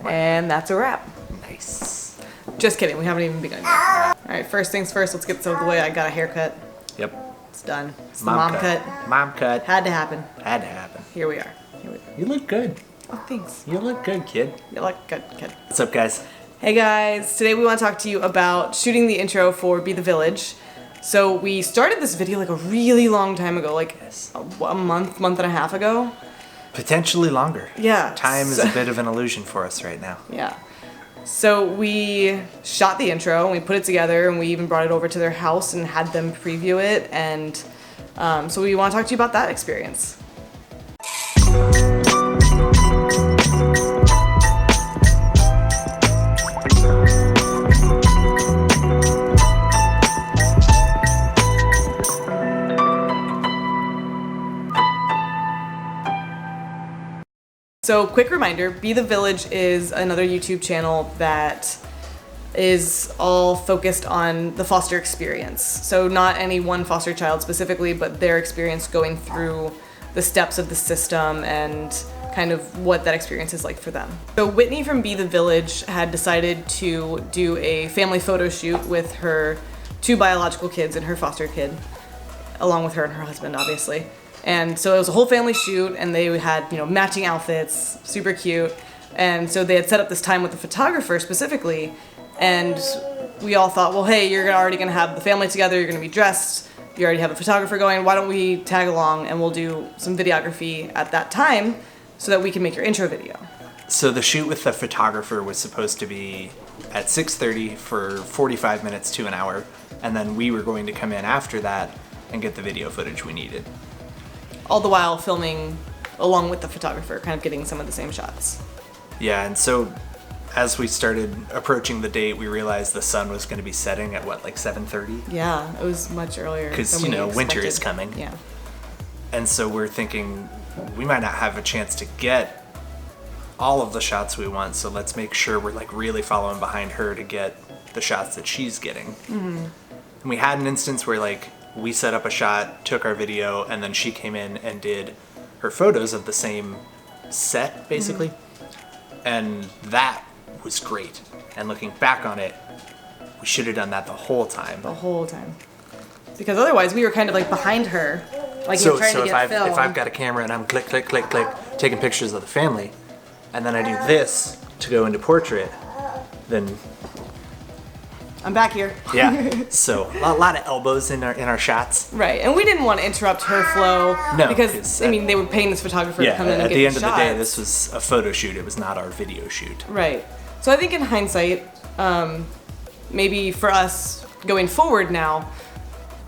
And that's a wrap. Nice. Just kidding, we haven't even begun yet. Alright, first things first, let's get this over the way. I got a haircut. Yep. It's done. It's the mom cut. Mom cut. Had to happen. Had to happen. Here we are. You look good. Oh, thanks. You look good, kid. You look good, kid. What's up, guys? Hey guys, today we want to talk to you about shooting the intro for Be the Village. So we started this video like a really long time ago, like a month and a half ago. Potentially longer. Yeah. Time is a bit of an illusion for us right now. Yeah. So we shot the intro and we put it together and we even brought it over to their house and had them preview it. And so we want to talk to you about that experience. So quick reminder, Be the Village is another YouTube channel that is all focused on the foster experience. So not any one foster child specifically, but their experience going through the steps of the system and kind of what that experience is like for them. So Whitney from Be the Village had decided to do a family photo shoot with her 2 biological kids and her foster kid, along with her and her husband, obviously. And so it was a whole family shoot and they had, matching outfits, super cute. And so they had set up this time with the photographer specifically. And we all thought, well, hey, you're already gonna have the family together, you're gonna be dressed, you already have a photographer going, why don't we tag along and we'll do some videography at that time so that we can make your intro video. So the shoot with the photographer was supposed to be at 6:30 for 45 minutes to an hour. And then we were going to come in after that and get the video footage we needed. All the while filming along with the photographer, kind of getting some of the same shots. Yeah, and so as we started approaching the date, we realized the sun was going to be setting at like 7:30? Yeah, it was much earlier. Because, winter is coming. Yeah. And so we're thinking we might not have a chance to get all of the shots we want, so let's make sure we're like really following behind her to get the shots that she's getting. Mm-hmm. And we had an instance where we set up a shot, took our video, and then she came in and did her photos of the same set, basically. Mm-hmm. And that was great. And looking back on it, we should have done that the whole time. The whole time. Because otherwise we were kind of behind her, trying to get film. If I've got a camera and I'm click, click, click, click, taking pictures of the family, and then I do this to go into portrait, then... I'm back here. Yeah, so a lot of elbows in our shots. Right, and we didn't want to interrupt her flow. No, because they were paying this photographer to come in and get the shots. At the end of the day, this was a photo shoot. It was not our video shoot. Right. So I think in hindsight, maybe for us going forward now,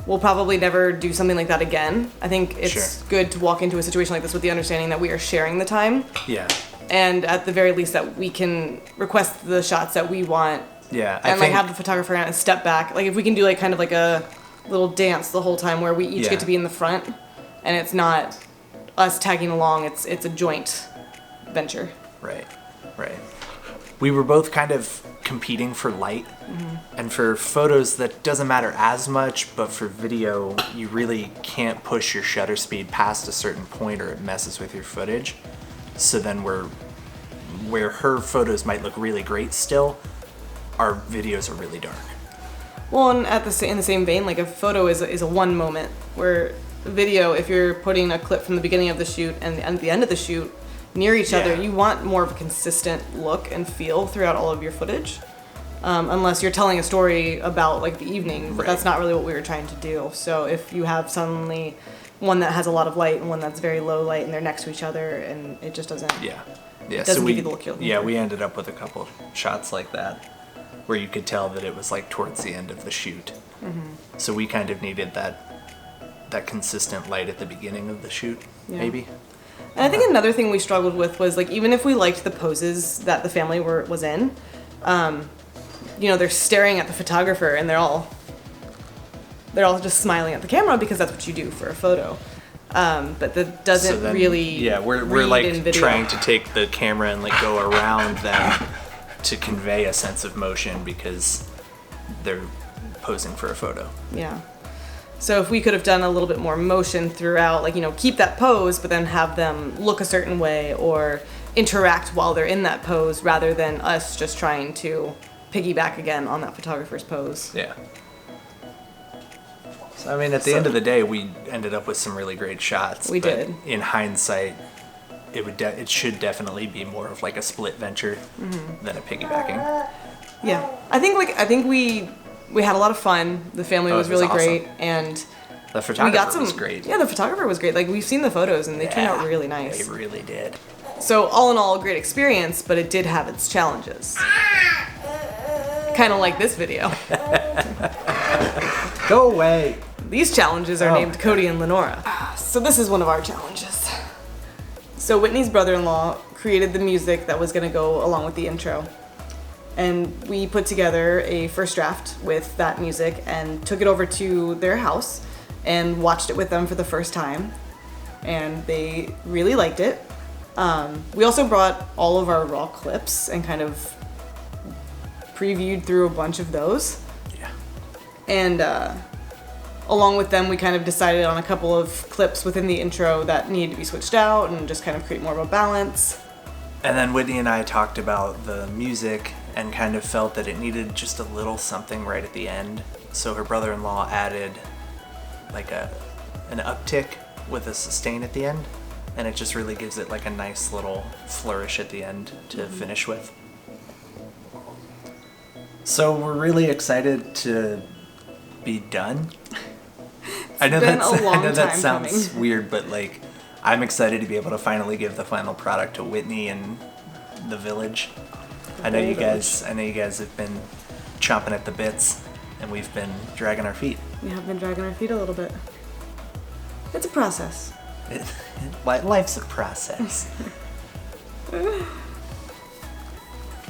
we'll probably never do something like that again. I think it's good to walk into a situation like this with the understanding that we are sharing the time. Yeah. And at the very least that we can request the shots that we want. Yeah, and have the photographer and step back. If we can do kind of a little dance the whole time where we each get to be in the front, and it's not us tagging along. It's a joint venture. Right. We were both kind of competing for light, and for photos that doesn't matter as much, but for video you really can't push your shutter speed past a certain point or it messes with your footage. So then where her photos might look really great still, our videos are really dark. Well, and in the same vein, a photo is a one moment, where video, if you're putting a clip from the beginning of the shoot and at the end of the shoot near each other, you want more of a consistent look and feel throughout all of your footage. Unless you're telling a story about the evening, but that's not really what we were trying to do. So if you have suddenly one that has a lot of light and one that's very low light and they're next to each other and it just doesn't give you the look you're looking for. We ended up with a couple shots like that, where you could tell that it was towards the end of the shoot. Mm-hmm. So we kind of needed that consistent light at the beginning of the shoot, maybe. And I think another thing we struggled with was even if we liked the poses that the family was in, they're staring at the photographer and they're all just smiling at the camera because that's what you do for a photo. But that doesn't really. Yeah, we're trying to take the camera and go around them to convey a sense of motion because they're posing for a photo. Yeah. So if we could have done a little bit more motion throughout, keep that pose, but then have them look a certain way, or interact while they're in that pose rather than us just trying to piggyback again on that photographer's pose. Yeah. So, I mean, at the end of the day, we ended up with some really great shots. We but did. In hindsight, it should definitely be more of like a split venture than a piggybacking. Yeah, I think we had a lot of fun. The family was it was really awesome. great, and The we photographer got some. was great. Yeah, the photographer was great. Like we've seen the photos, and they turned out really nice. They really did. So all in all, a great experience, but it did have its challenges. Kind of like this video. Go away. These challenges are named Cody and Lenora. So this is one of our challenges. So Whitney's brother-in-law created the music that was going to go along with the intro. And we put together a first draft with that music and took it over to their house and watched it with them for the first time. And they really liked it. We also brought all of our raw clips and kind of previewed through a bunch of those. Yeah. And along with them, we kind of decided on a couple of clips within the intro that needed to be switched out and just kind of create more of a balance. And then Whitney and I talked about the music and kind of felt that it needed just a little something right at the end. So her brother-in-law added like an uptick with a sustain at the end. And it just really gives it like a nice little flourish at the end to finish with. So we're really excited to be done. I know been a long that time sounds coming. weird, but like I'm excited to be able to finally give the final product to Whitney and the village. I know you guys have been chomping at the bits, and we've been dragging our feet. We have been dragging our feet a little bit. It's a process. Life's a process.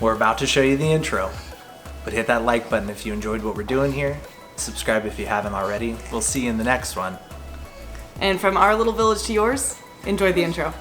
We're about to show you the intro, but hit that like button if you enjoyed what we're doing here. Subscribe if you haven't already. We'll see you in the next one. And from our little village to yours, enjoy the intro.